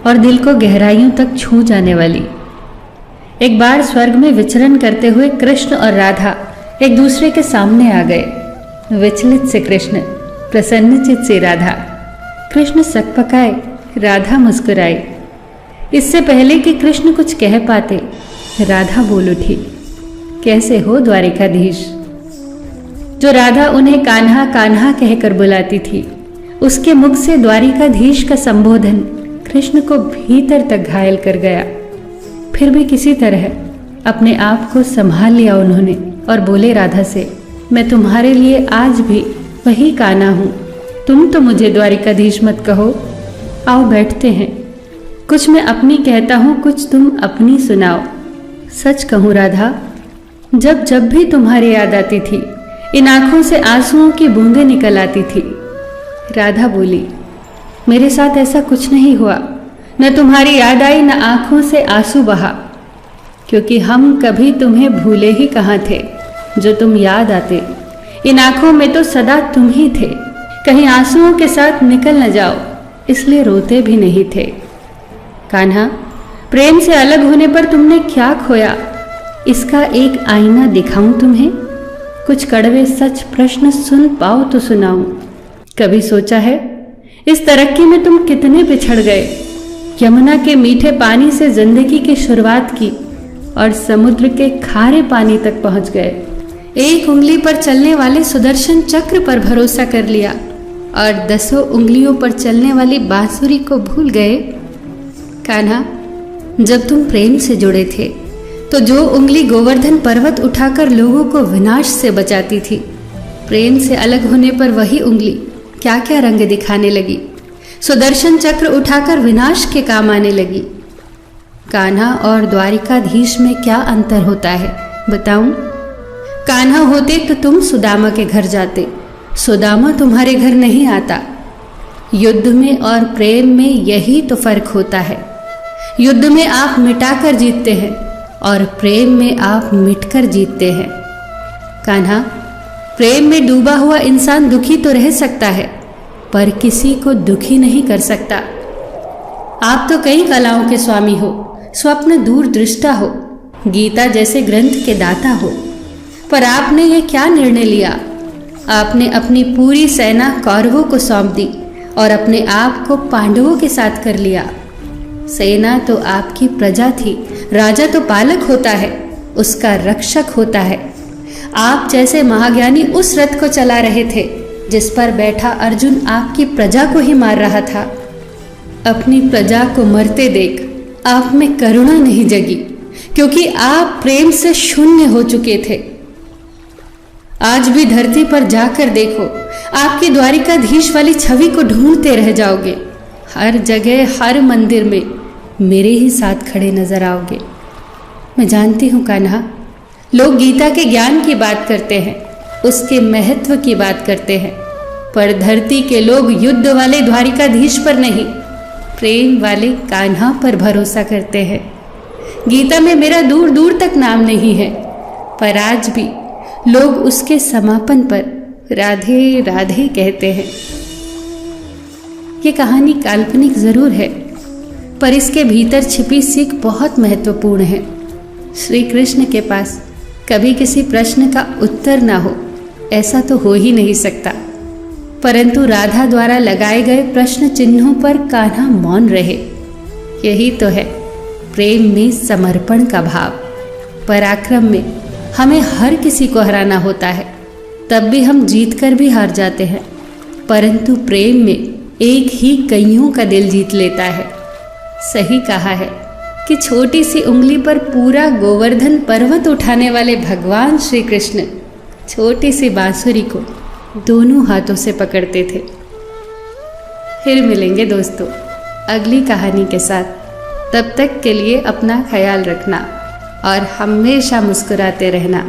और दिल को गहराइयों तक छू जाने वाली। एक बार स्वर्ग में विचरण करते हुए कृष्ण और राधा एक दूसरे के सामने आ गए। विचलित से कृष्ण, प्रसन्नचित से राधा। कृष्ण सकपकाए, राधा मुस्कुराई। इससे पहले कि कृष्ण कुछ कह पाते, राधा बोल उठी, कैसे हो द्वारिकाधीश। जो राधा उन्हें कान्हा कान्हा कहकर बुलाती थी, उसके मुख से द्वारिकाधीश का संबोधन कृष्ण को भीतर तक घायल कर गया। फिर भी किसी तरह अपने आप को संभाल लिया उन्होंने और बोले राधा से, मैं तुम्हारे लिए आज भी वही कान्हा हूं। तुम तो मुझे द्वारिकाधीश मत कहो। आओ बैठते हैं। कुछ मैं अपनी कहता हूं, कुछ तुम अपनी सुनाओ। सच कहूं राधा, जब जब भी तुम्हारी याद आती थी, इन आंखों से आंसुओं की बूंदें निकल आती थी। राधा बोली, मेरे साथ ऐसा कुछ नहीं हुआ। न तुम्हारी याद आई, न आंखों से आंसू बहा, क्योंकि हम कभी तुम्हें भूले ही कहाँ थे जो तुम याद आते। इन आंखों में तो सदा तुम ही थे, कहीं आंसुओं के साथ निकल न जाओ, इसलिए रोते भी नहीं थे। कान्हा, प्रेम से अलग होने पर तुमने क्या खोया, इसका एक आईना दिखाऊं तुम्हें। कुछ कड़वे सच प्रश्न सुन पाओ तो सुनाऊं। कभी सोचा है इस तरक्की में तुम कितने पिछड़ गए। यमुना के मीठे पानी से जिंदगी की शुरुआत की और समुद्र के खारे पानी तक पहुंच गए। एक उंगली पर चलने वाले सुदर्शन चक्र पर भरोसा कर लिया और 10 उंगलियों पर चलने वाली बांसुरी को भूल गए। कान्हा, जब तुम प्रेम से जुड़े थे तो जो उंगली गोवर्धन पर्वत उठाकर लोगों को विनाश से बचाती थी, प्रेम से अलग होने पर वही उंगली क्या क्या रंग दिखाने लगी। सुदर्शन चक्र उठाकर विनाश के काम आने लगी। कान्हा और द्वारिकाधीश में क्या अंतर होता है बताऊं? कान्हा होते तो तुम सुदामा के घर जाते, सुदामा तुम्हारे घर नहीं आता। युद्ध में और प्रेम में यही तो फर्क होता है। युद्ध में आप मिटाकर जीतते हैं और प्रेम में आप मिटकर जीतते हैं। कान्हा, प्रेम में डूबा हुआ इंसान दुखी तो रह सकता है, पर किसी को दुखी नहीं कर सकता। आप तो कई कलाओं के स्वामी हो, स्वप्न दूरदृष्टा हो, गीता जैसे ग्रंथ के दाता हो, पर आपने ये क्या निर्णय लिया? आपने अपनी पूरी सेना कौरवों को सौंप दी और अपने आप को पांडवों के साथ कर लिया। सेना तो आपकी प्रजा थी, राजा तो पालक होता है, उसका रक्षक होता है। आप जैसे महाज्ञानी उस रथ को चला रहे थे जिस पर बैठा अर्जुन आपकी प्रजा को ही मार रहा था। अपनी प्रजा को मरते देख आप में करुणा नहीं जगी, क्योंकि आप प्रेम से शून्य हो चुके थे। आज भी धरती पर जाकर देखो, आपकी द्वारिकाधीश वाली छवि को ढूंढते रह जाओगे। हर जगह, हर मंदिर में मेरे ही साथ खड़े नजर आओगे। मैं जानती हूँ कान्हा, लोग गीता के ज्ञान की बात करते हैं, उसके महत्व की बात करते हैं, पर धरती के लोग युद्ध वाले द्वारिकाधीश पर नहीं, प्रेम वाले कान्हा पर भरोसा करते हैं। गीता में मेरा दूर दूर तक नाम नहीं है, पर आज भी लोग उसके समापन पर राधे राधे कहते हैं। ये कहानी काल्पनिक जरूर है, पर इसके भीतर छिपी सीख बहुत महत्वपूर्ण है। श्री कृष्ण के पास कभी किसी प्रश्न का उत्तर ना हो, ऐसा तो हो ही नहीं सकता, परंतु राधा द्वारा लगाए गए प्रश्न चिन्हों पर कान्हा मौन रहे। यही तो है प्रेम में समर्पण का भाव। पराक्रम में हमें हर किसी को हराना होता है, तब भी हम जीत कर भी हार जाते हैं, परंतु प्रेम में एक ही कईयों का दिल जीत लेता है। सही कहा है कि छोटी सी उंगली पर पूरा गोवर्धन पर्वत उठाने वाले भगवान श्री कृष्ण छोटी सी बांसुरी को दोनों हाथों से पकड़ते थे। फिर मिलेंगे दोस्तों अगली कहानी के साथ। तब तक के लिए अपना ख्याल रखना और हमेशा मुस्कुराते रहना।